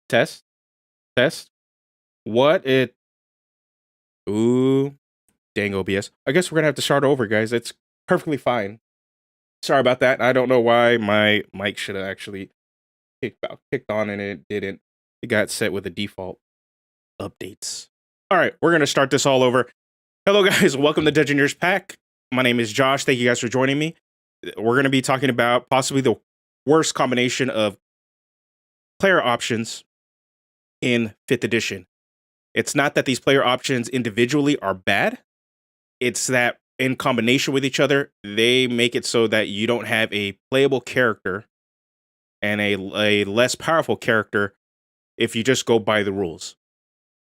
Test, test. What it? Ooh, dang OBS. I guess we're gonna have to start over, guys. It's perfectly fine. Sorry about that. I don't know why my mic should have actually kicked on and it didn't. It got set with the default updates. All right, we're gonna start this all over. Hello, guys. Welcome to Engineers Pack. My name is Josh. Thank you guys for joining me. We're gonna be talking about possibly the worst combination of player options in 5th edition. It's not that these player options individually are bad. It's that in combination with each other, they make it so that you don't have a playable character and a less powerful character if you just go by the rules.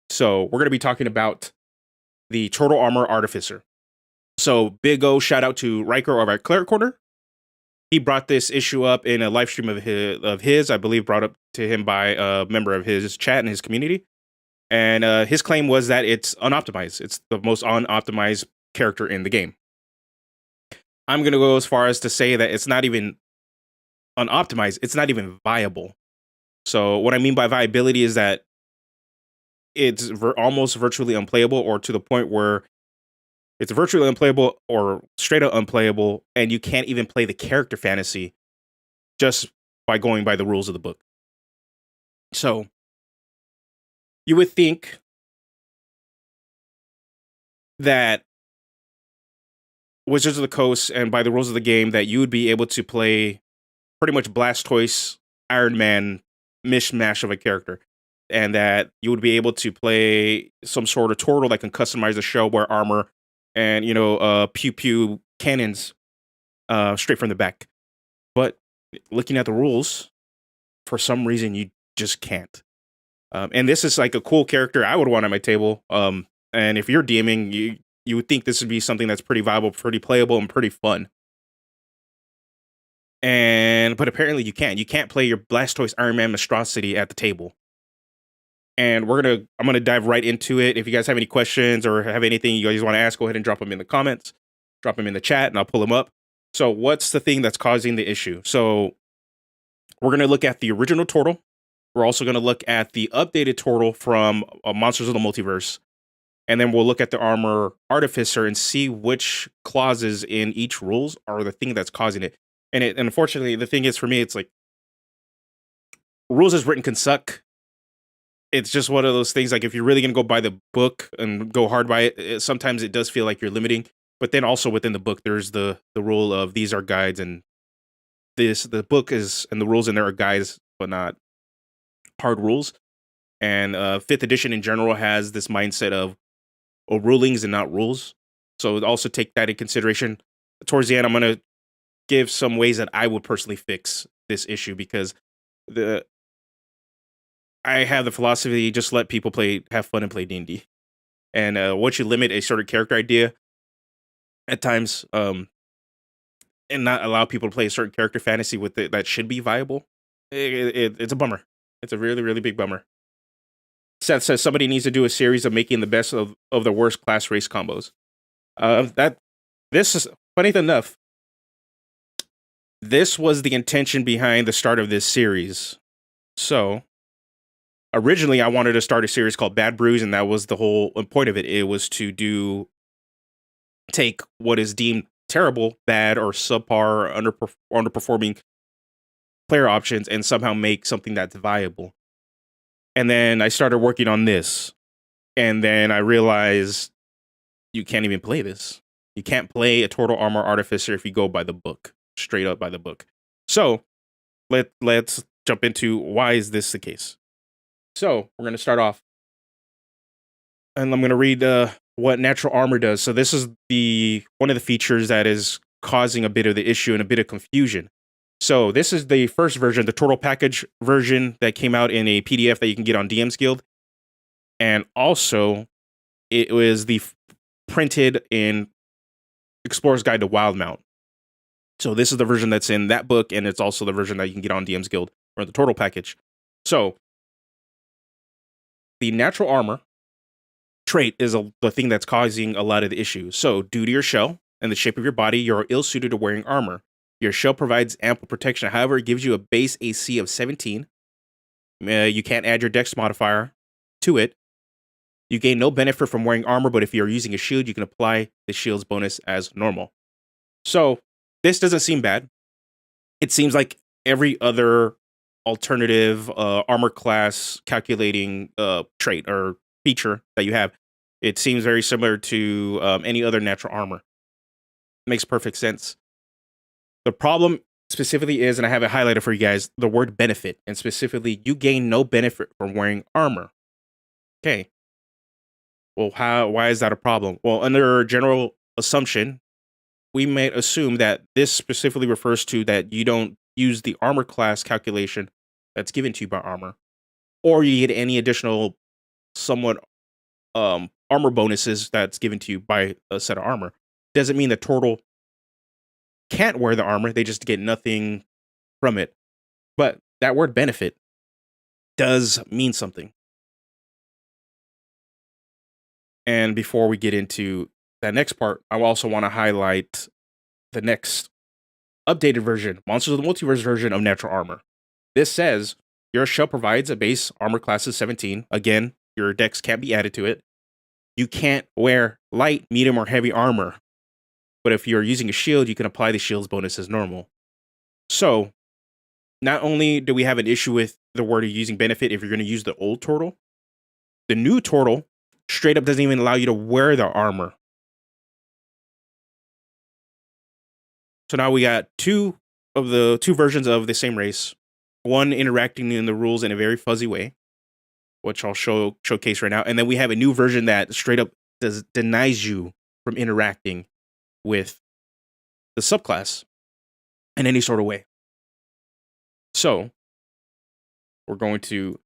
So we're going to be talking about the Tortle Armorer Artificer. So big O shout out to Riker of our Cleric Corner. He brought this issue up in a live stream of his, I believe brought up to him by a member of his chat and his community. And his claim was that it's unoptimized. It's the most unoptimized character in the game. I'm going to go as far as to say that it's not even unoptimized. It's not even viable. So what I mean by viability is that it's almost virtually unplayable, or to the point where it's virtually unplayable or straight up unplayable, and you can't even play the character fantasy just by going by the rules of the book. So you would think that Wizards of the Coast and by the rules of the game that you would be able to play pretty much Blastoise, Iron Man mishmash of a character, and that you would be able to play some sort of Tortle that can customize the shellware armor and, pew pew cannons straight from the back. But looking at the rules, for some reason you just can't. And this is like a cool character I would want on my table. And if you're DMing, you would think this would be something that's pretty viable, pretty playable, and pretty fun. But apparently you can't. You can't play your Blastoise Iron Man monstrosity at the table. And I'm gonna dive right into it. If you guys have any questions or have anything you guys want to ask, go ahead and drop them in the comments, drop them in the chat, and I'll pull them up. So what's the thing that's causing the issue? So we're gonna look at the original Tortle. We're also gonna look at the updated Tortle from Monsters of the Multiverse. And then we'll look at the Armor Artificer and see which clauses in each rules are the thing that's causing it. And unfortunately, the thing is, for me, it's like rules as written can suck. It's just one of those things. Like, if you're really gonna go by the book and go hard by it, sometimes it does feel like you're limiting. But then also within the book, there's the rule of these are guides, and the book is, and the rules in there are guides, but not hard rules. And 5th edition in general has this mindset of rulings and not rules. So also take that in consideration. Towards the end, I'm going to give some ways that I would personally fix this issue, because I have the philosophy, just let people have fun and play D&D. And once you limit a certain character idea at times, and not allow people to play a certain character fantasy with it that should be viable, it's a bummer. It's a really, really big bummer. Seth says somebody needs to do a series of making the best of the worst class race combos. This is funny enough. This was the intention behind the start of this series. So originally, I wanted to start a series called Bad Brews, and that was the whole point of it. It was to take what is deemed terrible, bad, or subpar, or underperforming player options and somehow make something that's viable. And then I started working on this, and then I realized you can't even play this. You can't play a Tortle Armorer Artificer if you go by the book, straight up by the book. So let's jump into why is this the case. So we're going to start off, and I'm going to read what natural armor does. So this is one of the features that is causing a bit of the issue and a bit of confusion. So this is the first version, the Tortle package version that came out in a PDF that you can get on DM's Guild. And also, it was the printed in Explorer's Guide to Wildmount. So this is the version that's in that book, and it's also the version that you can get on DM's Guild or the Tortle package. So the natural armor trait is the thing that's causing a lot of the issues. So due to your shell and the shape of your body, you're ill-suited to wearing armor. Your shell provides ample protection. However, it gives you a base AC of 17, You can't add your dex modifier to it. You gain no benefit from wearing armor, but if you're using a shield, you can apply the shield's bonus as normal. So this doesn't seem bad. It seems like every other alternative armor class calculating trait or feature that you have. It seems very similar to any other natural armor. Makes perfect sense. The problem specifically is, and I have it highlighted for you guys, the word benefit, and specifically, you gain no benefit from wearing armor. Okay. Well, why is that a problem? Well, under general assumption, we may assume that this specifically refers to that you don't use the armor class calculation that's given to you by armor, or you get any additional somewhat armor bonuses that's given to you by a set of armor. Doesn't mean that Tortle can't wear the armor, they just get nothing from it. But that word benefit does mean something. And before we get into that next part, I also want to highlight the next updated version, Monsters of the Multiverse version of Natural Armor. This says your shell provides a base armor class of 17. Again, your dex can't be added to it. You can't wear light, medium, or heavy armor. But if you're using a shield, you can apply the shield's bonus as normal. So, not only do we have an issue with the word of using benefit if you're going to use the old Tortle, the new Tortle straight up doesn't even allow you to wear the armor. So now we got two versions of the same race, one interacting in the rules in a very fuzzy way, which I'll showcase right now, and then we have a new version that straight up denies you from interacting with the subclass in any sort of way. So we're going to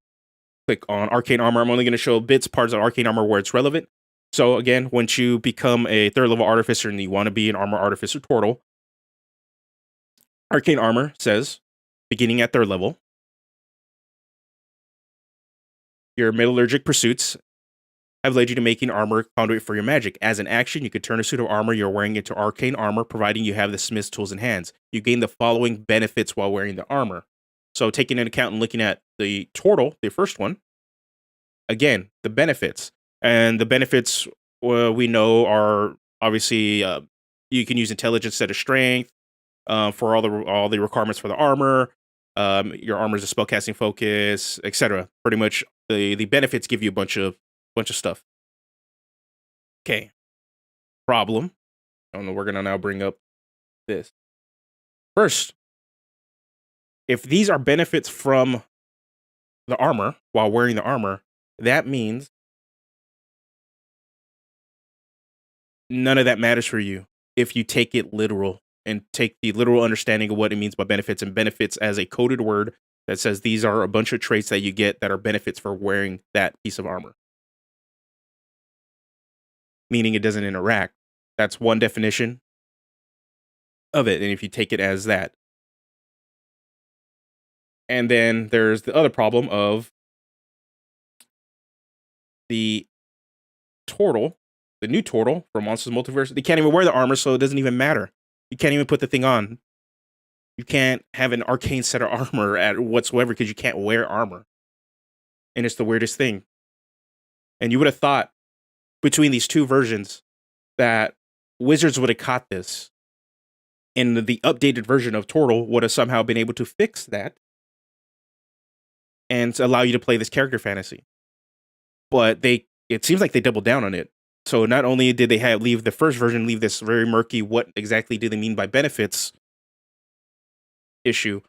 click on Arcane Armor. I'm only going to show parts of Arcane Armor where it's relevant. So again, once you become a 3rd level Artificer and you want to be an Armor Artificer Tortle, Arcane Armor says, beginning at 3rd level, your metallurgic pursuits have led you to making armor conduit for your magic. As an action, you can turn a suit of armor you're wearing into arcane armor, providing you have the smith's tools in hands. You gain the following benefits while wearing the armor. So taking into account and looking at the Tortle, the first one, again, the benefits. And the benefits we know are obviously you can use intelligence instead of strength for all the requirements for the armor. Your armor is a spellcasting focus, etc. Pretty much the benefits give you a bunch of stuff. Okay. Problem. I don't know. We're gonna now bring up this. First, if these are benefits from the armor while wearing the armor, that means none of that matters for you if you take it literal and take the literal understanding of what it means by benefits, and benefits as a coded word that says these are a bunch of traits that you get that are benefits for wearing that piece of armor. Meaning it doesn't interact. That's one definition of it, and if you take it as that. And then there's the other problem of the Tortle, the new Tortle from Monsters Multiverse. They can't even wear the armor, so it doesn't even matter. You can't even put the thing on. You can't have an arcane set of armor at whatsoever because you can't wear armor. And it's the weirdest thing. And you would have thought between these two versions that Wizards would have caught this, and the updated version of Tortle would have somehow been able to fix that and allow you to play this character fantasy. But it seems like they doubled down on it. So not only did they leave the first version, leave this very murky, what exactly do they mean by benefits issue,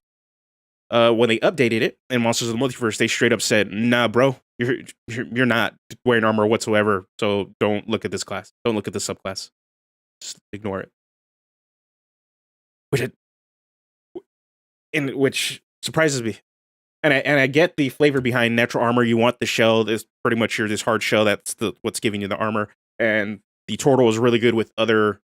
when they updated it in Monsters of the Multiverse, they straight up said, nah, bro, you're not wearing armor whatsoever, so don't look at this class. Don't look at this subclass. Just ignore it. Which surprises me. And I get the flavor behind natural armor. You want the shell, this pretty much this hard shell that's what's giving you the armor. And the Tortle is really good with other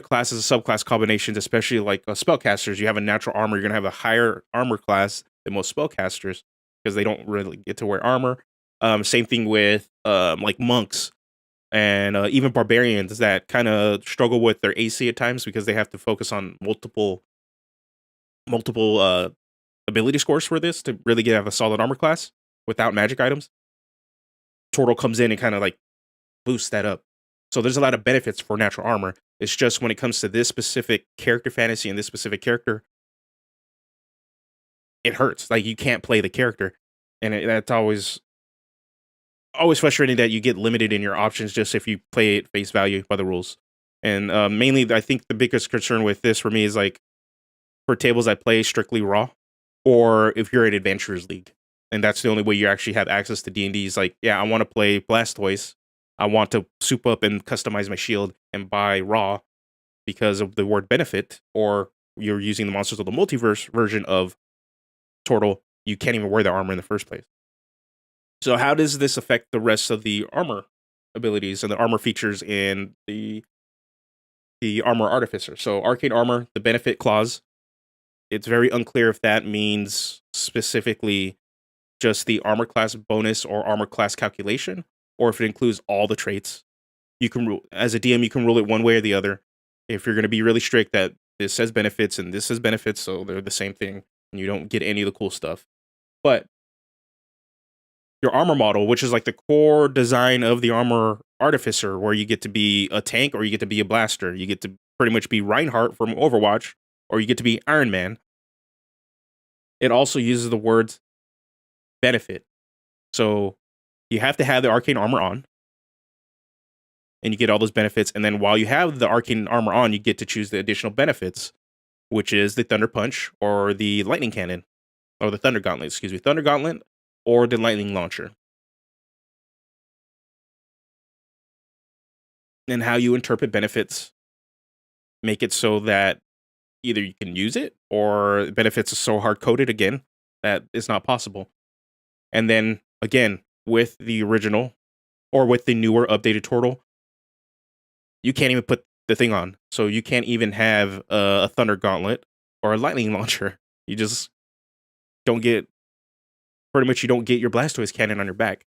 classes, subclass combinations, especially like spellcasters. You have a natural armor, you're gonna have a higher armor class than most spellcasters because they don't really get to wear armor. Same thing with like monks and even barbarians that kind of struggle with their AC at times because they have to focus on multiple ability scores for this to really get have a solid armor class without magic items. Tortle comes in and kind of like boosts that up. So there's a lot of benefits for natural armor. It's just when it comes to this specific character fantasy and this specific character, it hurts. Like you can't play the character, and that's always frustrating that you get limited in your options just if you play it face value by the rules. And mainly, I think the biggest concern with this for me is like for tables I play strictly raw, or if you're at Adventurers League, and that's the only way you actually have access to D&D. Is like, yeah, I want to play Blastoise. I want to soup up and customize my shield and buy raw because of the word benefit, or you're using the Monsters of the Multiverse version of Tortle. You can't even wear the armor in the first place. So how does this affect the rest of the armor abilities and the armor features in the Armor Artificer? So Arcane Armor, the benefit clause, it's very unclear if that means specifically just the armor class bonus or armor class calculation, or if it includes all the traits. You can rule as a DM, you can rule it one way or the other. If you're going to be really strict that this says benefits and this says benefits, so they're the same thing, and you don't get any of the cool stuff. But your armor model, which is like the core design of the Armor Artificer, where you get to be a tank or you get to be a blaster. You get to pretty much be Reinhardt from Overwatch, or you get to be Iron Man. It also uses the words benefit. So you have to have the arcane armor on, and you get all those benefits. And then while you have the arcane armor on, you get to choose the additional benefits, which is the Thunder Punch or the Lightning Cannon, or the Thunder Gauntlet, Thunder Gauntlet or the Lightning Launcher. And how you interpret benefits make it so that either you can use it or benefits are so hard coded again that it's not possible. And then again, with the original or with the newer updated Tortle, you can't even put the thing on. So you can't even have a Thunder Gauntlet or a Lightning Launcher. You just don't get, pretty much you don't get your Blastoise cannon on your back.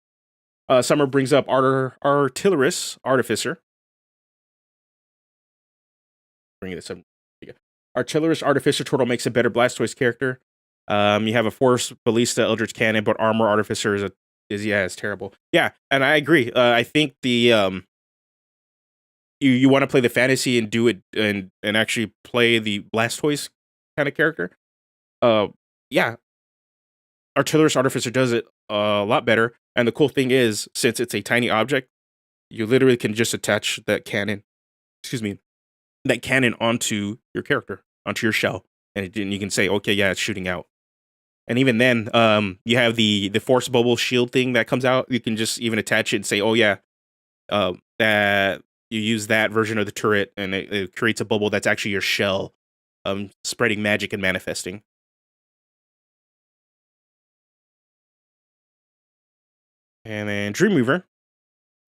Summer brings up Artilleris Artificer. Bring this up. Artilleris Artificer Tortle makes a better Blastoise character. You have a Force Ballista Eldritch Cannon, but Armor Artificer is terrible. Yeah, and I agree. I think the you want to play the fantasy and do it and actually play the Blastoise kind of character. Yeah, Artilleris Artificer does it a lot better. And the cool thing is, since it's a tiny object, you literally can just attach that cannon. That cannon onto your character, onto your shell, and you can say, okay, yeah, it's shooting out. And even then, you have the force bubble shield thing that comes out. You can just even attach it and say, oh yeah, that you use that version of the turret, and it creates a bubble that's actually your shell, spreading magic and manifesting. And then Dreamweaver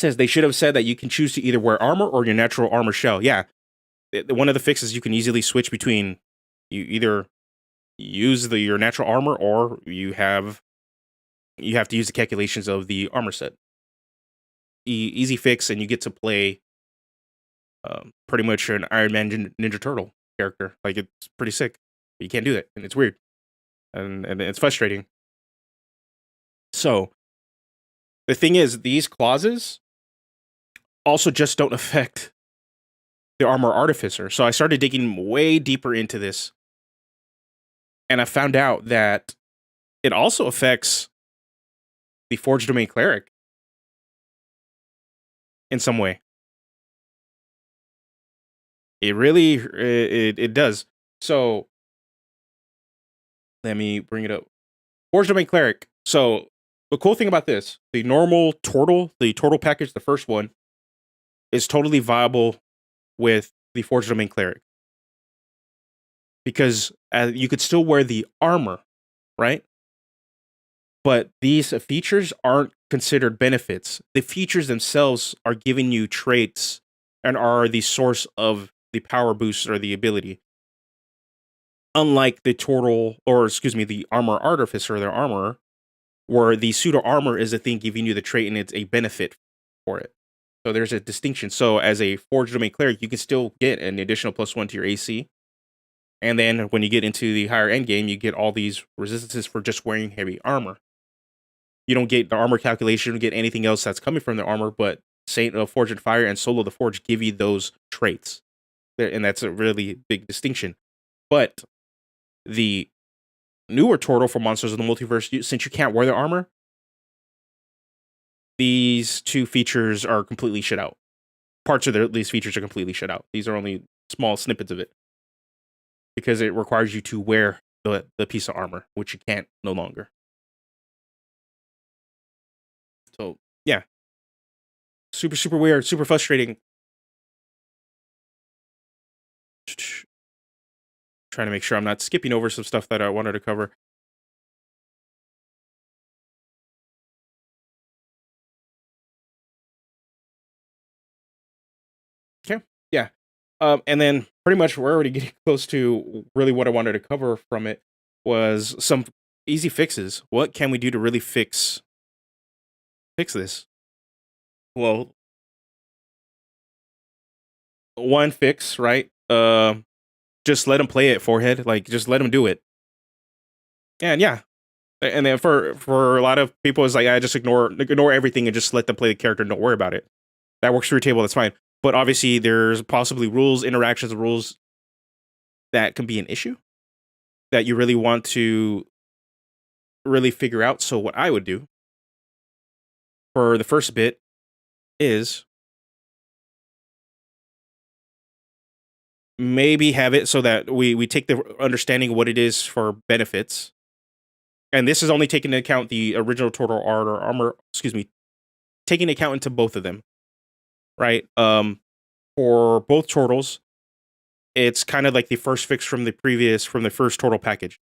says they should have said that you can choose to either wear armor or your natural armor shell. Yeah, one of the fixes you can easily switch between. You either use your natural armor, or you have to use the calculations of the armor set. Easy fix, and you get to play pretty much an Iron Man Ninja Turtle character. Like, it's pretty sick. But you can't do that, and it's weird, and it's frustrating. So the thing is, these clauses also just don't affect the Armor Artificer. So I started digging way deeper into this, and I found out that it also affects the Forge Domain Cleric in some way. It really, it does. So let me bring it up. Forge Domain Cleric. So the cool thing about this, the normal Tortle, the Tortle package, the first one, is totally viable with the Forge Domain Cleric. Because you could still wear the armor, right? But these features aren't considered benefits. The features themselves are giving you traits and are the source of the power boost or the ability. Unlike the the Armor Artificer, their armor, where the pseudo armor is a thing giving you the trait and it's a benefit for it. So there's a distinction. So as a Forge Domain Cleric, you can still get an additional +1 to your AC. And then when you get into the higher end game, you get all these resistances for just wearing heavy armor. You don't get the armor calculation, you don't get anything else that's coming from the armor, but Saint of Forge and Fire and Soul of the Forge give you those traits. And that's a really big distinction. But the newer Tortle for Monsters of the Multiverse, since you can't wear the armor, these two features are completely shut out. Parts of these features are completely shut out. These are only small snippets of it. Because it requires you to wear the piece of armor, which you can't no longer. So, yeah. Super, super weird, super frustrating. Trying to make sure I'm not skipping over some stuff that I wanted to cover. Okay, yeah. And then pretty much we're already getting close to really what I wanted to cover from it was some easy fixes. What can we do to really fix this? Well, one fix, right? Just let them play it, forehead. Like, just let them do it. And yeah, and then for a lot of people, it's like, I just ignore everything and just let them play the character and don't worry about it. That works for your table, that's fine. But obviously, there's possibly rules, interactions, rules that can be an issue that you really want to really figure out. So what I would do for the first bit is maybe have it so that we take the understanding of what it is for benefits. And this is only taking into account the original Tortle Armor, taking account into both of them, right? For both Tortles, it's kind of like the first fix from the first Tortle package.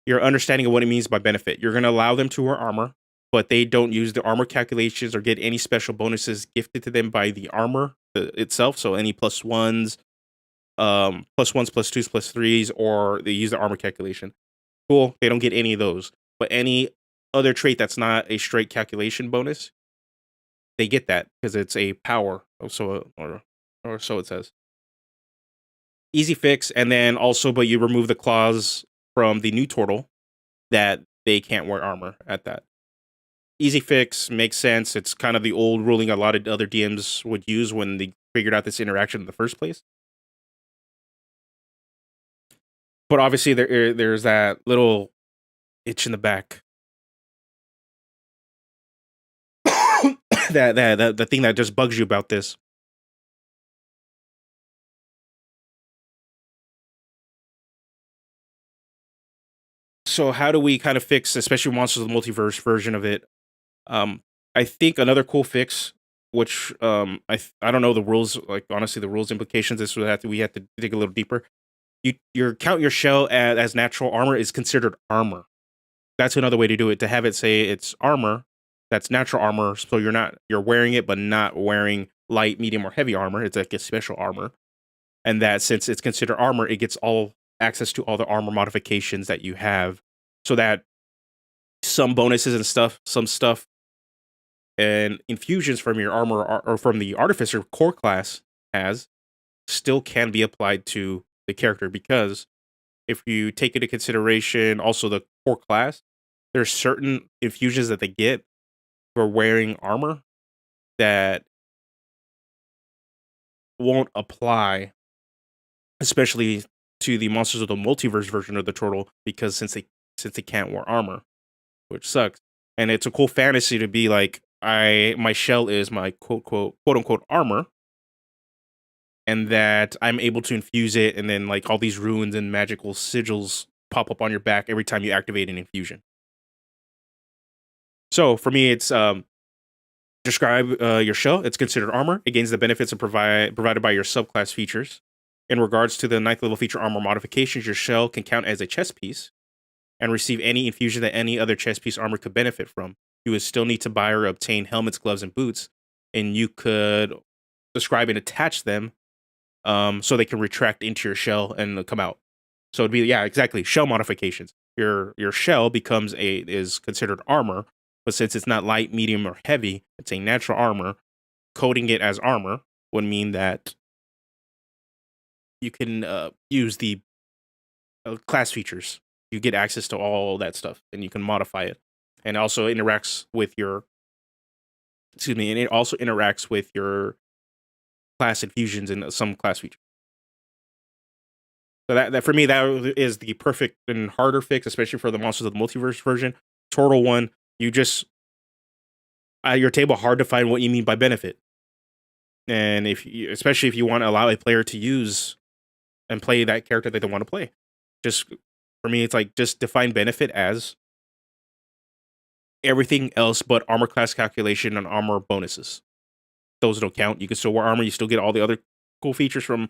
Your understanding of what it means by benefit. You're going to allow them to wear armor, but they don't use the armor calculations or get any special bonuses gifted to them by the armor itself. So any +1s, +1s, +2s, +3s, or they use the armor calculation. Cool. They don't get any of those. But any other trait that's not a straight calculation bonus, they get that because it's a power. So or so it says. Easy fix, and then also, but you remove the clause from the new Tortle that they can't wear armor at that. Easy fix, makes sense. It's kind of the old ruling a lot of other DMs would use when they figured out this interaction in the first place. But obviously, there's that little itch in the back. that the thing that just bugs you about this. So how do we kind of fix, especially Monsters of the Multiverse version of it? I think another cool fix, which I don't know the rules, like honestly the rules implications. This would have to we have to dig a little deeper. You count your shell as natural armor is considered armor. That's another way to do it. To have it say it's armor, that's natural armor. So you're wearing it, but not wearing light, medium, or heavy armor. It's like a special armor, and that since it's considered armor, it gets all access to all the armor modifications that you have, so that some bonuses and some stuff and infusions from your armor or from the artificer core class has still can be applied to the character, because if you take into consideration also the core class, there's certain infusions that they get for wearing armor that won't apply, especially to the Monsters of the Multiverse version of the Turtle, because since they can't wear armor, which sucks. And it's a cool fantasy to be like, my shell is my quote unquote armor, and that I'm able to infuse it, and then like all these runes and magical sigils pop up on your back every time you activate an infusion. So for me, it's describe your shell. It's considered armor. It gains the benefits provided by your subclass features. In regards to the 9th level feature armor modifications, your shell can count as a chest piece and receive any infusion that any other chest piece armor could benefit from. You would still need to buy or obtain helmets, gloves, and boots, and you could describe and attach them so they can retract into your shell and come out. So it'd be, yeah, exactly, shell modifications. Your shell is considered armor, but since it's not light, medium, or heavy, it's a natural armor. Coding it as armor would mean that you can use the class features. You get access to all that stuff, and you can modify it. And also interacts with your, excuse me, and it also interacts with your class infusions and some class features. So that for me, that is the perfect and harder fix, especially for the Monsters of the Multiverse version. Tortle one, you just your table hard to find what you mean by benefit, and especially if you want to allow a player to use and play that character that they want to play, just for me, it's like just define benefit as everything else but armor class calculation and armor bonuses. Those don't count. You can still wear armor. You still get all the other cool features from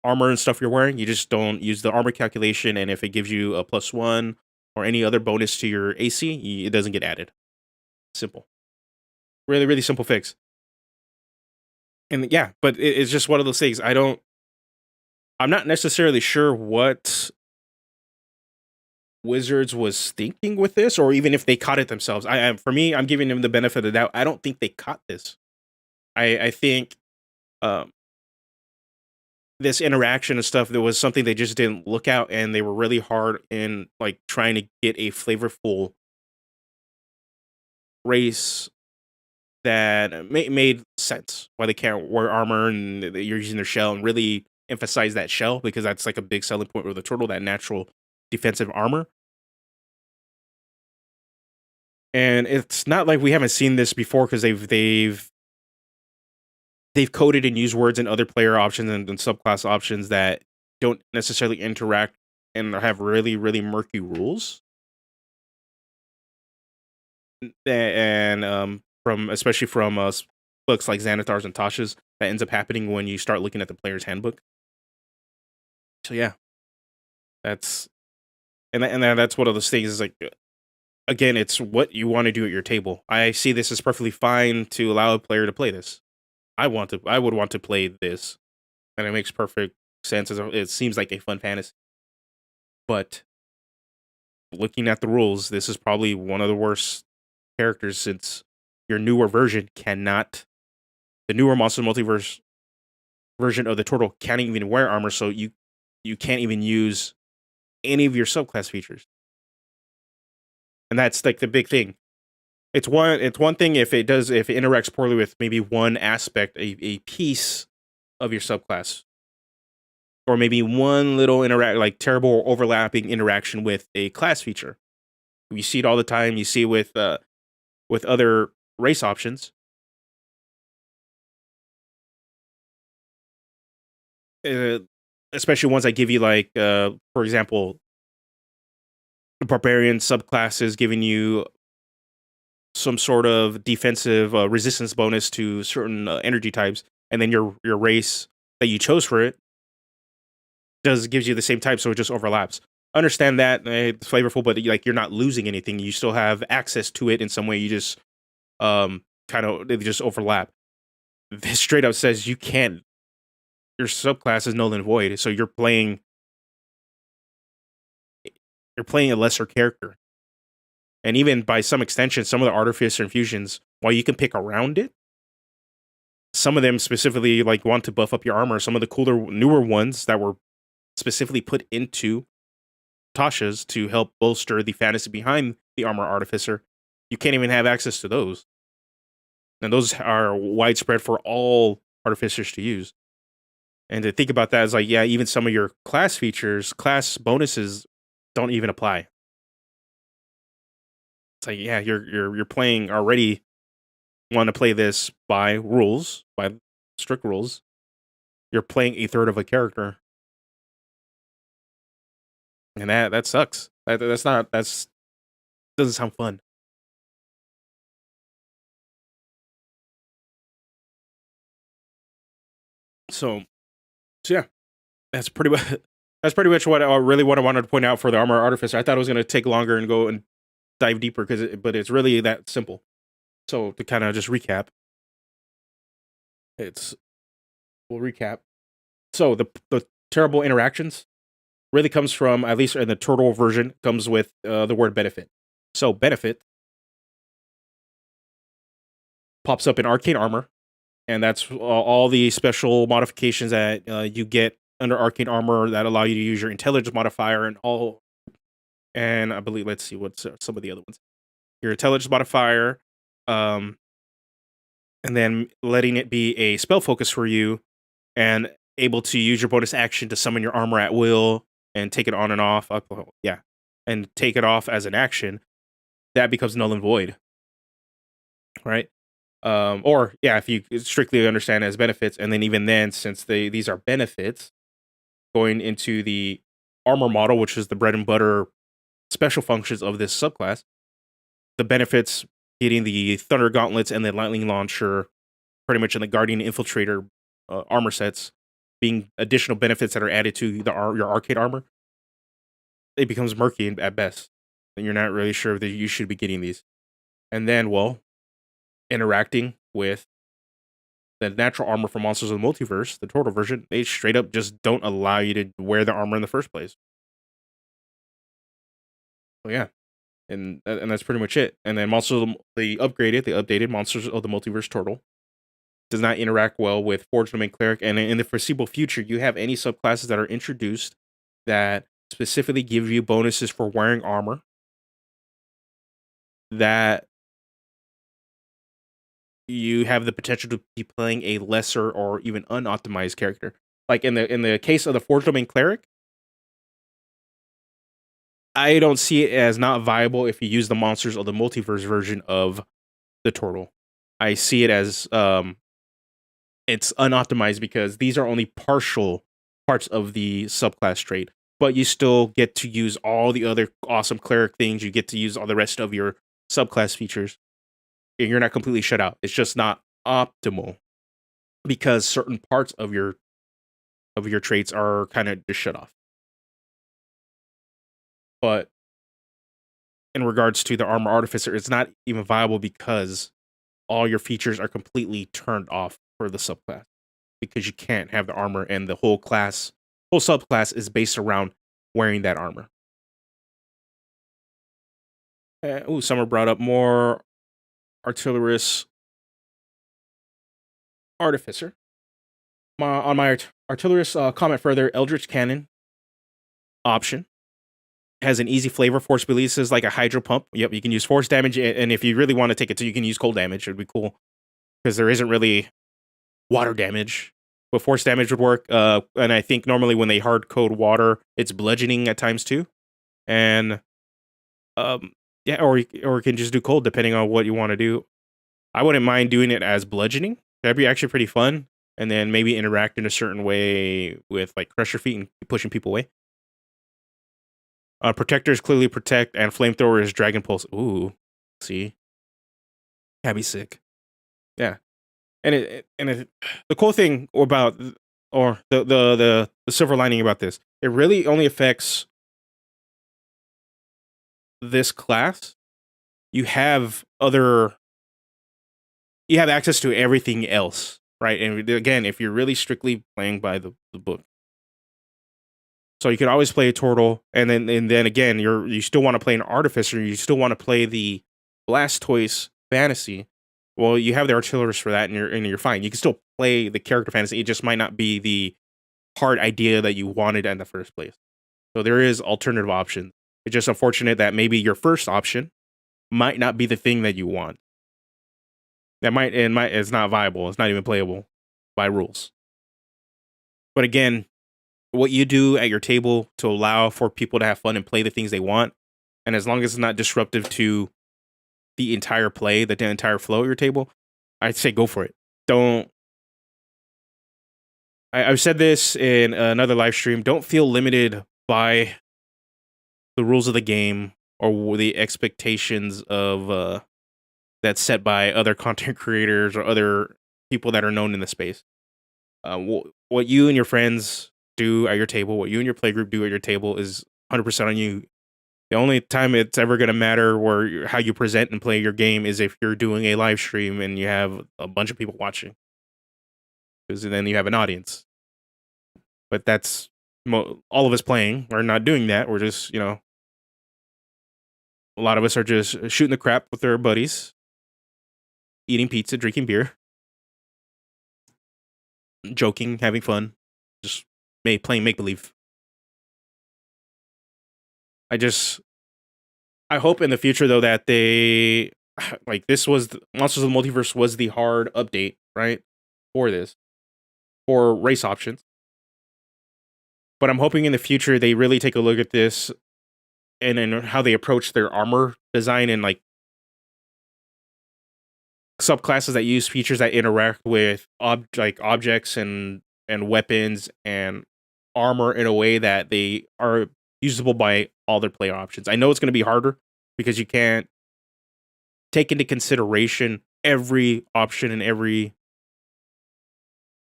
armor and stuff you're wearing. You just don't use the armor calculation, and if it gives you a +1 or any other bonus to your AC, it doesn't get added. Simple. Really, really simple fix. And yeah, but it's just one of those things. I'm not necessarily sure what Wizards was thinking with this, or even if they caught it themselves. For me, I'm giving them the benefit of the doubt. I don't think they caught this. I think um, this interaction and stuff, there was something they just didn't look out, and they were really hard in like trying to get a flavorful race that made sense. Why they can't wear armor and you're using their shell, and really emphasize that shell, because that's like a big selling point with the turtle, that natural defensive armor. And it's not like we haven't seen this before, because they've coded and used words in other player options and subclass options that don't necessarily interact and have really, really murky rules. And especially from books like Xanathar's and Tasha's, that ends up happening when you start looking at the player's handbook. So yeah, that's that's one of those things. Is like, again, it's what you want to do at your table. I see this as perfectly fine to allow a player to play this. I would want to play this, and it makes perfect sense. It seems like a fun fantasy. But looking at the rules, this is probably one of the worst characters, since your newer version cannot. The newer Monster Multiverse version of the Turtle can't even wear armor, so you can't even use any of your subclass features. And that's like the big thing. It's one thing if it interacts poorly with maybe one aspect, a piece of your subclass, or maybe one little terrible or overlapping interaction with a class feature. You see it all the time. You see it with other race options. Especially ones that give you for example, barbarian subclasses giving you some sort of defensive resistance bonus to certain energy types, and then your race that you chose for it gives you the same type, so it just overlaps. Understand that it's flavorful, but you're not losing anything. You still have access to it in some way. You just they just overlap. This straight up says you can't. Your subclass is null and void, so you're playing a lesser character. And even by some extension, some of the Artificer infusions, while you can pick around it, some of them specifically want to buff up your armor. Some of the cooler, newer ones that were specifically put into Tasha's to help bolster the fantasy behind the Armor Artificer, you can't even have access to those. And those are widespread for all Artificers to use. And to think about that is even some of your class features, class bonuses don't even apply. It's you're playing already. Want to play this by strict rules. You're playing a third of a character, and that sucks. That doesn't sound fun. So yeah, that's pretty much what I wanted to point out for the Armor Artificer. I thought it was going to take longer and go and dive deeper, but it's really that simple. So to kind of just recap, we'll recap. So the terrible interactions really comes from, at least in the Turtle version, comes with the word benefit. So benefit pops up in Arcane Armor, and that's all the special modifications that you get under Arcane Armor that allow you to use your intelligence modifier and all. And I believe, let's see what's some of the other ones. Your intelligence modifier, and then letting it be a spell focus for you, and able to use your bonus action to summon your armor at will and take it on and off. Yeah, and take it off as an action. That becomes null and void, right? Or yeah, if you strictly understand it as benefits, and then even then, since these are benefits, going into the armor model, which is the bread and butter special functions of this subclass, the benefits getting the Thunder Gauntlets and the Lightning Launcher, pretty much in the Guardian Infiltrator armor sets, being additional benefits that are added to your arcade armor, it becomes murky at best. And you're not really sure that you should be getting these. And then, well, interacting with the natural armor from Monsters of the Multiverse, the Tortle version, they straight up just don't allow you to wear the armor in the first place. So yeah, and that's pretty much it. And then the updated Monsters of the Multiverse Tortle does not interact well with Forged Domain Cleric, and in the foreseeable future, you have any subclasses that are introduced that specifically give you bonuses for wearing armor that you have the potential to be playing a lesser or even unoptimized character. Like in the case of the Forged Domain Cleric, I don't see it as not viable if you use the Monsters of the Multiverse version of the Tortle. I see it as it's unoptimized because these are only partial parts of the subclass trait, but you still get to use all the other awesome cleric things. You get to use all the rest of your subclass features. And you're not completely shut out. It's just not optimal because certain parts of your traits are kind of just shut off. But in regards to the Armor Artificer, it's not even viable because all your features are completely turned off for the subclass, because you can't have the armor, and the whole subclass is based around wearing that armor. Summer brought up more Artillerist Artificer. On my Artillerist comment further, Eldritch Cannon option has an easy flavor. Force releases like a hydro pump. Yep, you can use force damage, and if you really want to take it to, you can use cold damage. It'd be cool because there isn't really water damage, but force damage would work. And I think normally when they hard code water, it's bludgeoning at times too. And yeah, or you can just do cold depending on what you want to do. I wouldn't mind doing it as bludgeoning. That'd be actually pretty fun. And then maybe interact in a certain way with like crush your feet and pushing people away. Protectors clearly protect, and flamethrower is Dragon Pulse. Ooh, see, that'd be sick. Yeah, and the cool thing about, or the silver lining about this, it really only affects this class. You have access to everything else, right? And again, if you're really strictly playing by the book. So you can always play a Tortle, and then again, you still want to play an Artificer, you still want to play the Blastoise Fantasy. Well, you have the Artillerist for that, and you're fine. You can still play the character fantasy. It just might not be the hard idea that you wanted in the first place. So there is alternative options. It's just unfortunate that maybe your first option might not be the thing that you want. It's not viable. It's not even playable by rules. But again, what you do at your table to allow for people to have fun and play the things they want, and as long as it's not disruptive to the entire play, the entire flow at your table, I'd say go for it. I've said this in another live stream, don't feel limited by the rules of the game or the expectations of that's set by other content creators or other people that are known in the space. What you and your friends do at your table, what you and your playgroup do at your table is 100% on you. The only time it's ever going to matter how you present and play your game is if you're doing a live stream and you have a bunch of people watching, because then you have an audience. But that's all of us playing. We're not doing that. We're just, a lot of us are just shooting the crap with our buddies, eating pizza, drinking beer, joking, having fun, just playing make believe. I hope in the future though that they like this was Monsters of the Multiverse was the hard update, right? For this, for race options. But I'm hoping in the future they really take a look at this and how they approach their armor design and like subclasses that use features that interact with objects and weapons and armor in a way that they are usable by all their player options. I know it's going to be harder because you can't take into consideration every option and every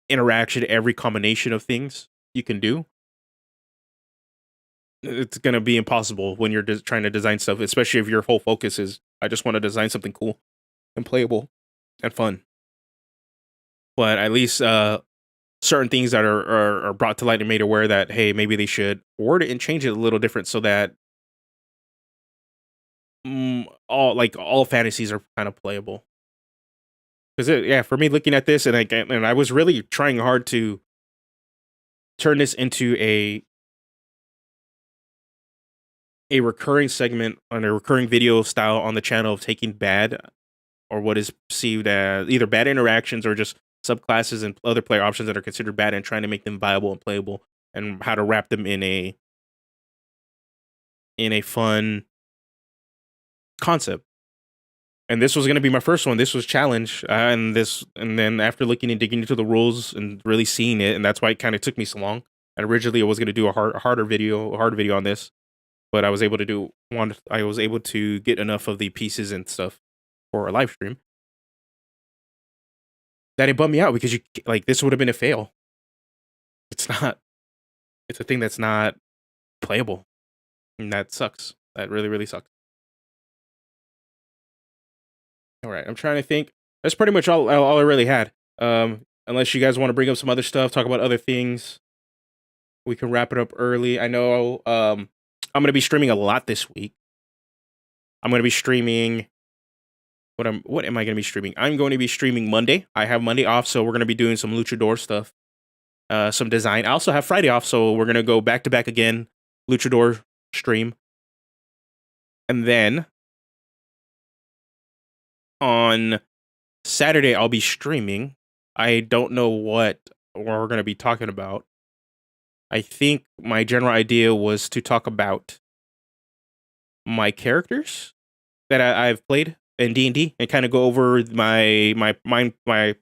interaction, every combination of things you can do. It's going to be impossible when you're trying to design stuff, especially if your whole focus is, I just want to design something cool and playable and fun. But at least certain things that are brought to light and made aware that, hey, maybe they should word it and change it a little different so that all fantasies are kind of playable. Because for me, looking at this and I was really trying hard to turn this into a recurring segment on a recurring video style on the channel of taking bad or what is perceived as either bad interactions or just subclasses and other player options that are considered bad and trying to make them viable and playable and how to wrap them in a fun concept. And this was going to be my first one. This was challenge, and then after looking and digging into the rules and really seeing it, and that's why it kind of took me so long. And originally, I was going to do a hard video on this, but I was able to do one. I was able to get enough of the pieces and stuff for a live stream that it bummed me out because this would have been a fail. It's not. It's a thing that's not playable, and that sucks. That really, really sucks. All right, I'm trying to think. That's pretty much all I really had. Unless you guys want to bring up some other stuff, talk about other things, we can wrap it up early. I know I'm going to be streaming a lot this week. I'm going to be streaming. What am I going to be streaming? I'm going to be streaming Monday. I have Monday off, so we're going to be doing some luchador stuff, some design. I also have Friday off, so we're going to go back to back again, luchador stream, and then on Saturday, I'll be streaming. I don't know what we're going to be talking about. I think my general idea was to talk about my characters that I've played in D&D and kind of go over my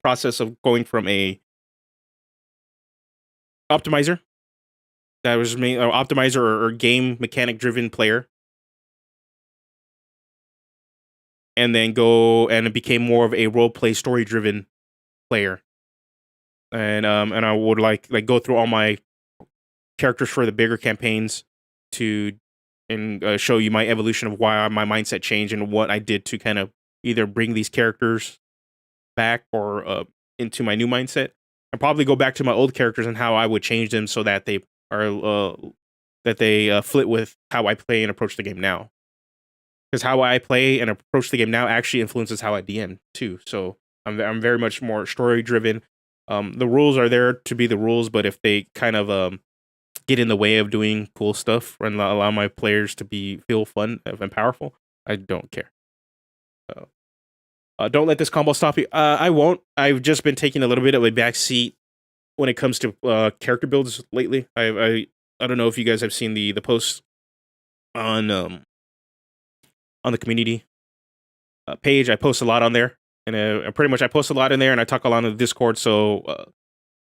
process of going from a optimizer that was me, optimizer or game mechanic driven player, and then go and it became more of a role play story driven player. And I would like go through all my characters for the bigger campaigns and show you my evolution of why my mindset changed and what I did to kind of either bring these characters back or into my new mindset, and probably go back to my old characters and how I would change them so that they are fit with how I play and approach the game now. Because how I play and approach the game now actually influences how I DM too. So I'm very much more story driven. The rules are there to be the rules, but if they kind of get in the way of doing cool stuff and allow my players to feel fun and powerful, I don't care. Don't let this combo stop you. I won't. I've just been taking a little bit of a backseat when it comes to character builds lately. I don't know if you guys have seen the posts on the community page. I post a lot on there, and pretty much I post a lot in there, and I talk a lot on the Discord. So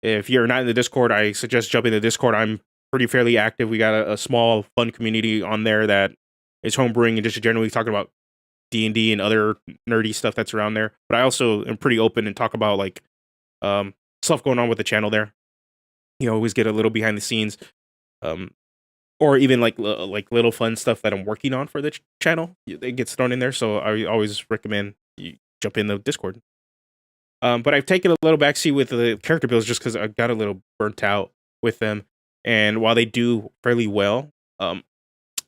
if you're not in the Discord, I suggest jumping in the Discord. I'm pretty fairly active. We got a small, fun community on there that is homebrewing and just generally talking about D&D and other nerdy stuff that's around there. But I also am pretty open and talk about stuff going on with the channel there. You know, always get a little behind the scenes, or even like little fun stuff that I'm working on for the channel. It gets thrown in there, so I always recommend you jump in the Discord. But I've taken a little backseat with the character builds just because I got a little burnt out with them. And while they do fairly well,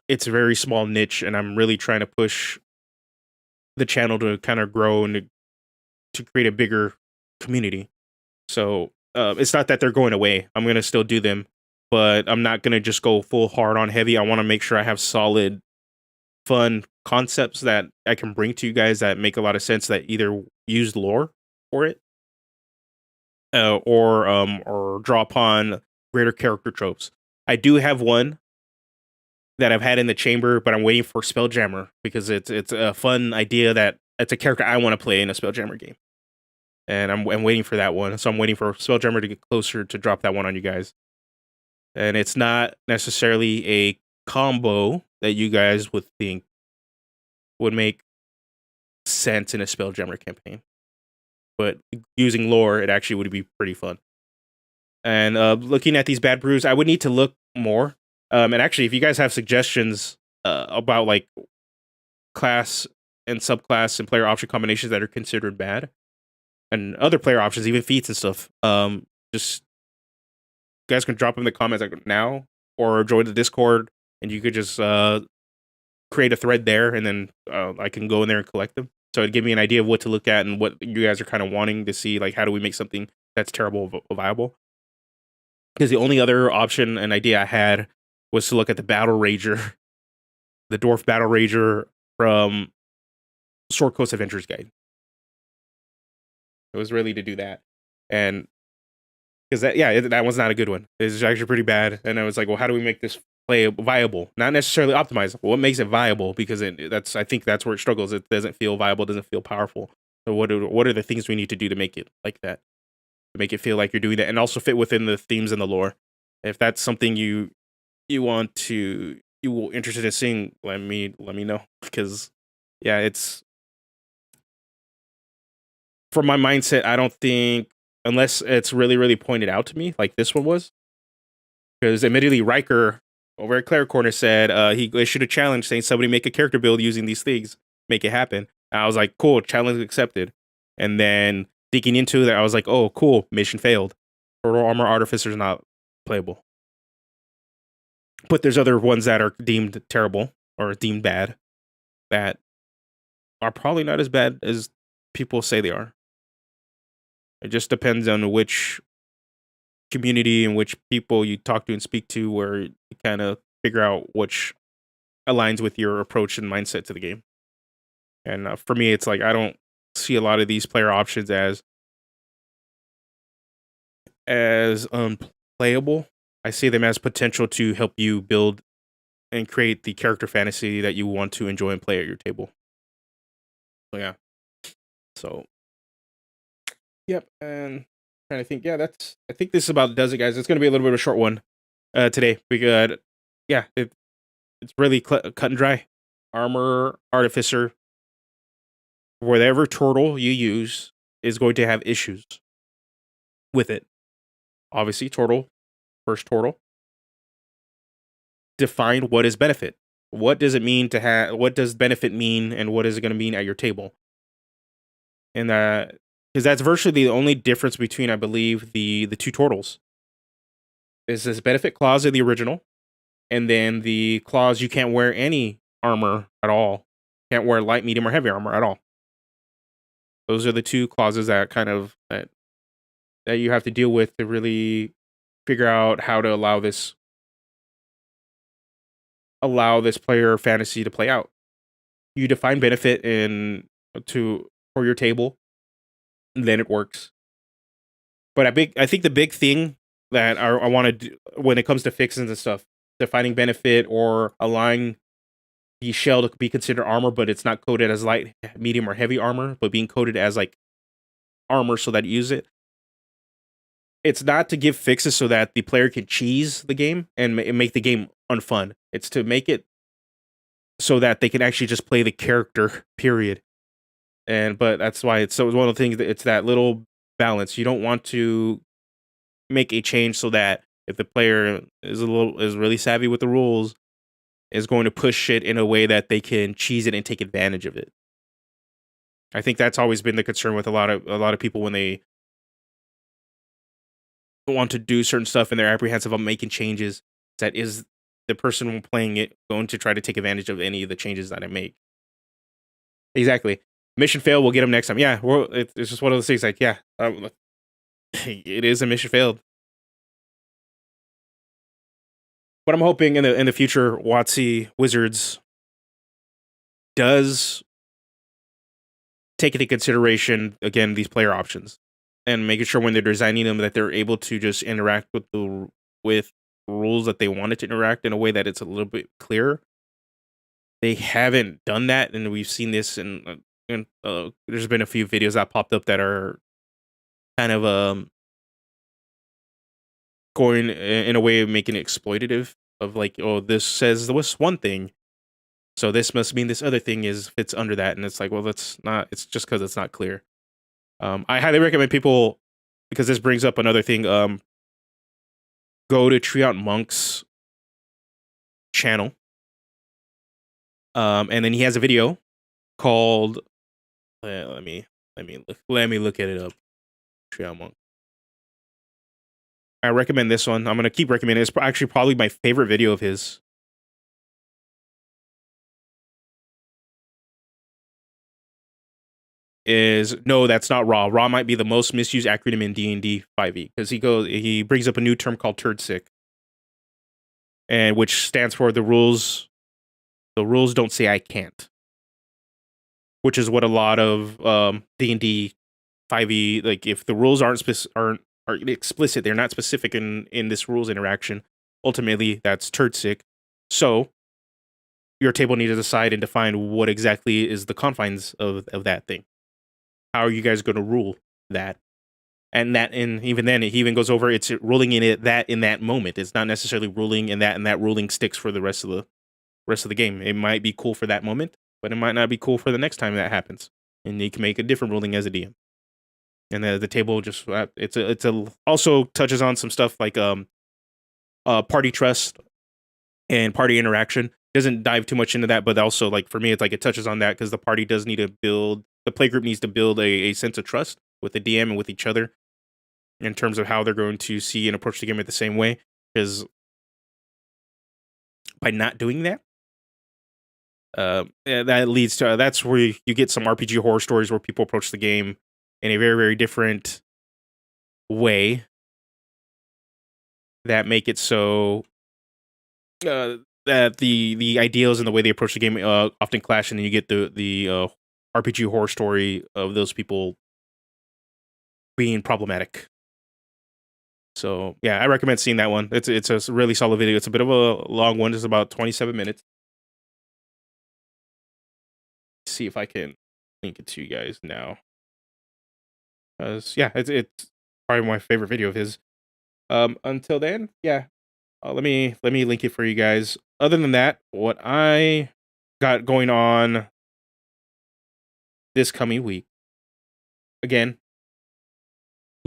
it's a very small niche, and I'm really trying to push the channel to kind of grow and to create a bigger community. So it's not that they're going away. I'm going to still do them, but I'm not gonna just go full hard on heavy. I want to make sure I have solid, fun concepts that I can bring to you guys that make a lot of sense, that either use lore for it, or draw upon greater character tropes. I do have one that I've had in the chamber, but I'm waiting for Spelljammer because it's a fun idea that it's a character I want to play in a Spelljammer game, and I'm waiting for that one. So I'm waiting for Spelljammer to get closer to drop that one on you guys. And it's not necessarily a combo that you guys would think would make sense in a Spelljammer campaign, but using lore, it actually would be pretty fun. And looking at these bad brews, I would need to look more. And actually, if you guys have suggestions about like class and subclass and player option combinations that are considered bad, and other player options, even feats and stuff, just you guys can drop them in the comments like now, or join the Discord, and you could just create a thread there, and then I can go in there and collect them. So it'd give me an idea of what to look at and what you guys are kind of wanting to see. Like, how do we make something that's terrible viable? Because the only other option and idea I had was to look at the Battle Rager, the Dwarf Battle Rager from Sword Coast Adventures Guide. It was really to do that. And because that was not a good one. It's actually pretty bad. And I was like, well, how do we make this play viable? Not necessarily optimized. What makes it viable? Because I think that's where it struggles. It doesn't feel viable. Doesn't feel powerful. So what are the things we need to do to make it like that? To make it feel like you're doing that, and also fit within the themes and the lore. If that's something you interested in seeing, let me know, because it's from my mindset. I don't think, unless it's really pointed out to me, like this one was, because admittedly Riker over at Claire Corner said he issued a challenge saying somebody make a character build using these things, make it happen. And I was like, cool, challenge accepted. And then digging into that, I was like, oh, cool, mission failed. Tortle Armorer Artificer is not playable. But there's other ones that are deemed terrible or deemed bad that are probably not as bad as people say they are. It just depends on which community and which people you talk to and speak to, where you kind of figure out which aligns with your approach and mindset to the game. And for me, it's like I don't see a lot of these player options as unplayable. I see them as potential to help you build and create the character fantasy that you want to enjoy and play at your table. So yeah. So yep, and trying to think. Yeah, I think this about does it, guys. It's gonna be a little bit of a short one today. Because it's really cut and dry. Armor Artificer, whatever turtle you use is going to have issues with it. Obviously, first turtle. Define what is benefit. What does it mean to have? What does benefit mean, and what is it going to mean at your table? And because that's virtually the only difference between, I believe, the two turtles. Is this benefit clause in the original, and then the clause you can't wear any armor at all. Can't wear light, medium, or heavy armor at all. Those are the two clauses that that you have to deal with to really figure out how to allow this player fantasy to play out. You define benefit for your table, and then it works. But I think the big thing that I want to do when it comes to fixins and stuff, defining benefit or allowing the shell to be considered armor, but it's not coded as light, medium, or heavy armor, but being coded as like armor so that you use it. It's not to give fixes so that the player can cheese the game and make the game unfun. It's to make it so that they can actually just play the character, period. But that's why it's one of the things that it's that little balance. You don't want to make a change so that if the player is really savvy with the rules, is going to push it in a way that they can cheese it and take advantage of it. I think that's always been the concern with a lot of people when they want to do certain stuff and they're apprehensive of making changes. That is the person playing it going to try to take advantage of any of the changes that I make. Exactly. Mission failed. We'll get them next time. Yeah, it's just one of those things. Like, yeah, it is a mission failed. But I'm hoping in the future, WotC Wizards does take into consideration again these player options and making sure when they're designing them that they're able to just interact with rules that they wanted to interact in a way that it's a little bit clearer. They haven't done that, and we've seen this in there's been a few videos that popped up that are kind of going in a way of making it exploitative of like, oh, this says this one thing, so this must mean this other thing is fits under that, and it's like, well, that's not. It's just because it's not clear. I highly recommend people, because this brings up another thing. Go to Treeout Monk's channel, and then he has a video called. Let me look at it up. Treeout Monk. I recommend this one. I'm gonna keep recommending it. It's actually probably my favorite video of his. No, that's not raw. Raw might be the most misused acronym in D&D 5e because he brings up a new term called turd sick, and which stands for the rules don't say I can't, which is what a lot of D&D 5e, like if the rules aren't explicit, they're not specific in this rules interaction. Ultimately, that's turd sick. So your table needs to decide and define what exactly is the confines of that thing. How are you guys going to rule that? And even then, he even goes over it's ruling in that moment. It's not necessarily ruling in that, and that ruling sticks for the rest of the game. It might be cool for that moment, but it might not be cool for the next time that happens. And you can make a different ruling as a DM. And the table just also touches on some stuff like party trust and party interaction. Doesn't dive too much into that, but also like for me, it's like it touches on that because the party does need to build. The playgroup needs to build a sense of trust with the DM and with each other in terms of how they're going to see and approach the game in the same way. Because by not doing that, that leads to that's where you get some RPG horror stories where people approach the game in a very, very different way that make it so that the ideals and the way they approach the game often clash, and then you get the RPG horror story of those people being problematic. So yeah, I recommend seeing that one. It's a really solid video. It's a bit of a long one. It's about 27 minutes. Let's see if I can link it to you guys now. Yeah, it's probably my favorite video of his. Until then, yeah, let me link it for you guys. Other than that, what I got going on this coming week, again,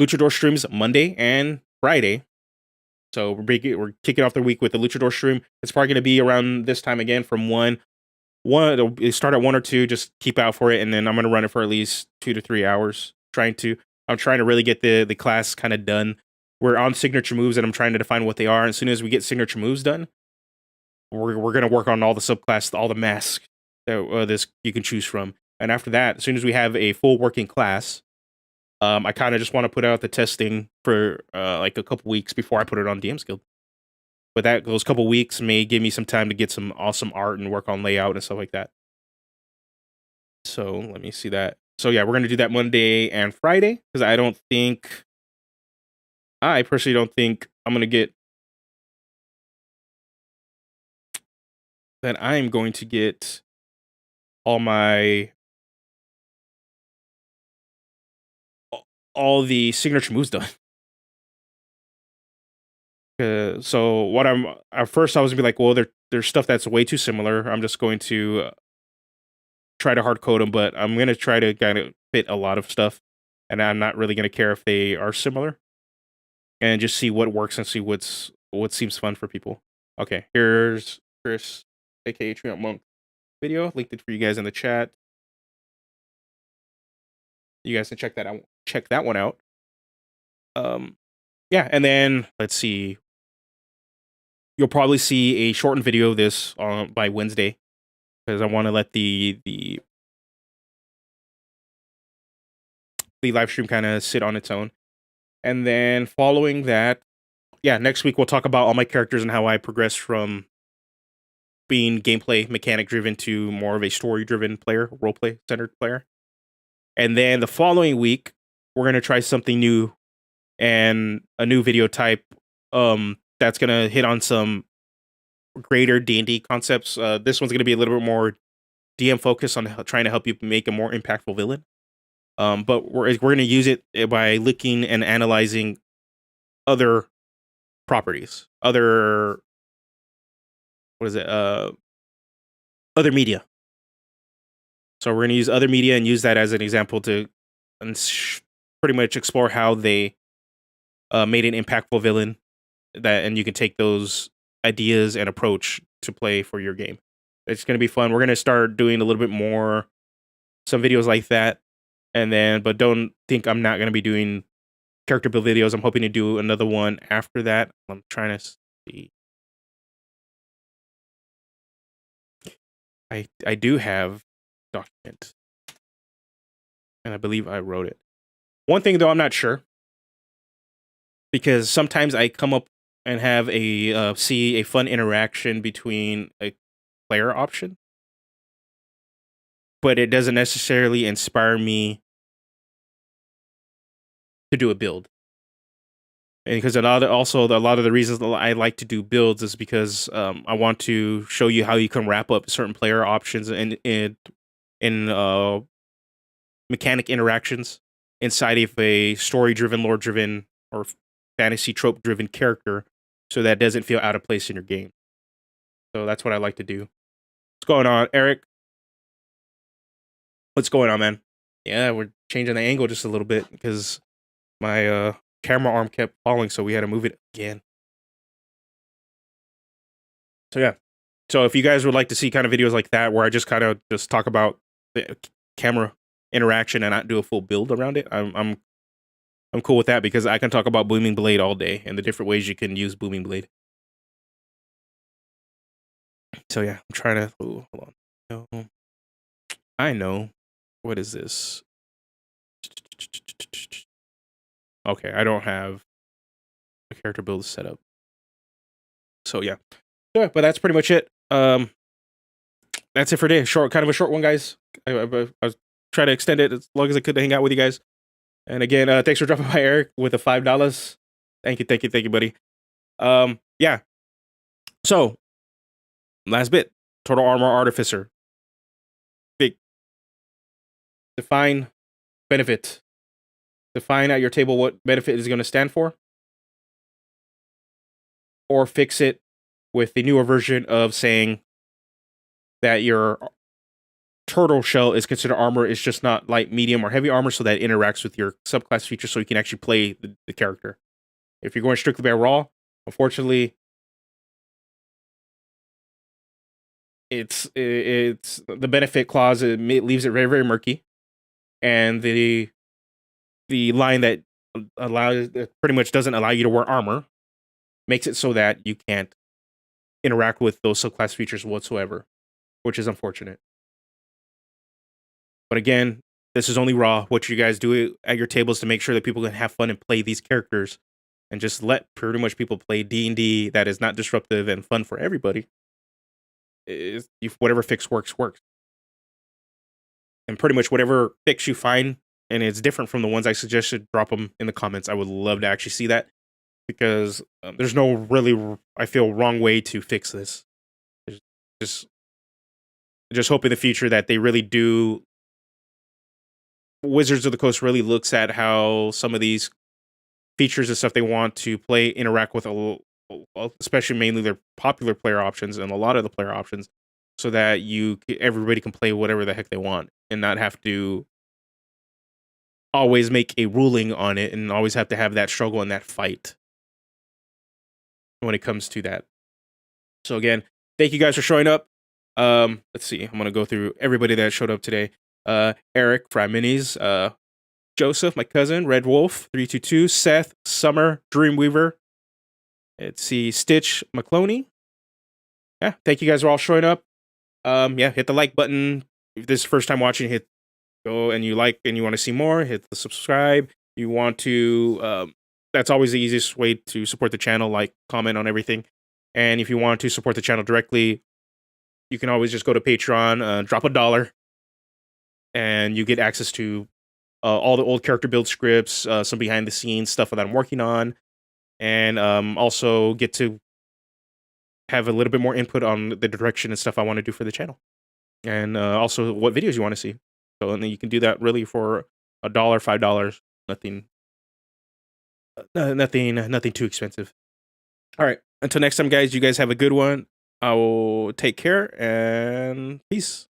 Luchador streams Monday and Friday. So we're kicking off the week with the Luchador stream. It's probably going to be around this time again from 1. It'll start at 1 or 2. Just keep out for it, and then I'm going to run it for at least 2 to 3 hours. I'm trying to really get the class kind of done. We're on signature moves, and I'm trying to define what they are. And as soon as we get signature moves done, we're going to work on all the subclass, all the masks that this you can choose from. And after that, as soon as we have a full working class, I kind of just want to put out the testing for like a couple weeks before I put it on DM's Guild. But those couple weeks may give me some time to get some awesome art and work on layout and stuff like that. So let me see that. So yeah, we're going to do that Monday and Friday because I personally don't think I'm going to get that I'm going to get all the signature moves done. So what at first I was gonna be like, well, there's stuff that's way too similar. I'm just going to try to hard code them, but I'm gonna try to kind of fit a lot of stuff, and I'm not really gonna care if they are similar, and just see what works and see what seems fun for people. Okay, here's Chris, aka Treeout Monk video. Linked it for you guys in the chat. You guys can check that out. Check that one out. Yeah, and then let's see. You'll probably see a shortened video of this by Wednesday because I want to let the live stream kind of sit on its own. And then following that, yeah, next week we'll talk about all my characters and how I progressed from being gameplay mechanic driven to more of a story driven player, roleplay centered player. And then the following week, we're gonna try something new and a new video type that's gonna hit on some greater D&D concepts. This one's gonna be a little bit more DM focused on trying to help you make a more impactful villain. But we're gonna use it by looking and analyzing other properties, other what is it? Other media. So we're gonna use other media and use that as an example to pretty much explore how they made an impactful villain that, and you can take those ideas and approach to play for your game. It's gonna be fun. We're gonna start doing a little bit more, some videos like that, and then, but don't think I'm not gonna be doing character build videos. I'm hoping to do another one after that. I'm trying to see. I do have document, and I believe I wrote it. One thing though, I'm not sure, because sometimes I come up and have a see a fun interaction between a player option, but it doesn't necessarily inspire me to do a build. And because a lot of the reasons I like to do builds is because I want to show you how you can wrap up certain player options and in mechanic interactions inside of a story-driven, lore-driven, or fantasy trope-driven character, so that doesn't feel out of place in your game. So that's what I like to do. What's going on, Eric? What's going on, man? Yeah, we're changing the angle just a little bit because my camera arm kept falling, so we had to move it again. So yeah. So if you guys would like to see kind of videos like that, where I just kind of just talk about the camera interaction and not do a full build around it, I'm cool with that, because I can talk about Booming Blade all day and the different ways you can use Booming Blade. So yeah, I'm trying to. Ooh, hold on. No, I know. What is this? Okay, I don't have a character build set up. So yeah, but that's pretty much it. That's it for today. Kind of a short one, guys. I was trying to extend it as long as I could to hang out with you guys. And again, thanks for dropping by, Eric, with the $5. Thank you, buddy. Yeah. So, last bit, Tortle Armorer Artificer. Big. Define benefit. Define at your table what benefit is going to stand for, or fix it with the newer version of saying that your turtle shell is considered armor. It's just not light, medium, or heavy armor, so that it interacts with your subclass feature, so you can actually play the character. If you're going strictly by raw, unfortunately, it's the benefit clause. It leaves it very, very murky, and the line that pretty much doesn't allow you to wear armor makes it so that you can't interact with those subclass features whatsoever, which is unfortunate. But again, this is only raw. What you guys do at your tables to make sure that people can have fun and play these characters, and just let pretty much people play D&D that is not disruptive and fun for everybody. Whatever fix works. And pretty much whatever fix you find, and it's different from the ones I suggested, drop them in the comments. I would love to actually see that, because there's no really, I feel, wrong way to fix this. Just hope in the future that they really do. Wizards of the Coast really looks at how some of these features and stuff they want to play interact with especially mainly their popular player options and a lot of the player options, so that everybody can play whatever the heck they want and not have to always make a ruling on it and always have to have that struggle and that fight when it comes to that. So again, thank you guys for showing up. Let's see. I'm gonna go through everybody that showed up today. Eric, Fry Minis, Joseph, my cousin, Red Wolf, 322, Seth, Summer, Dreamweaver. Let's see, Stitch, McCloney. Yeah, thank you guys for all showing up. Yeah, hit the like button. If this is first time watching, go and you like and you want to see more, hit the subscribe. You want to that's always the easiest way to support the channel. Like, comment on everything. And if you want to support the channel directly, you can always just go to Patreon, drop $1, and you get access to all the old character build scripts, some behind the scenes stuff that I'm working on, and also get to have a little bit more input on the direction and stuff I want to do for the channel, and also what videos you want to see. So and then you can do that really for $1, $5, nothing, nothing too expensive. All right, until next time, guys. You guys have a good one. I will take care and peace.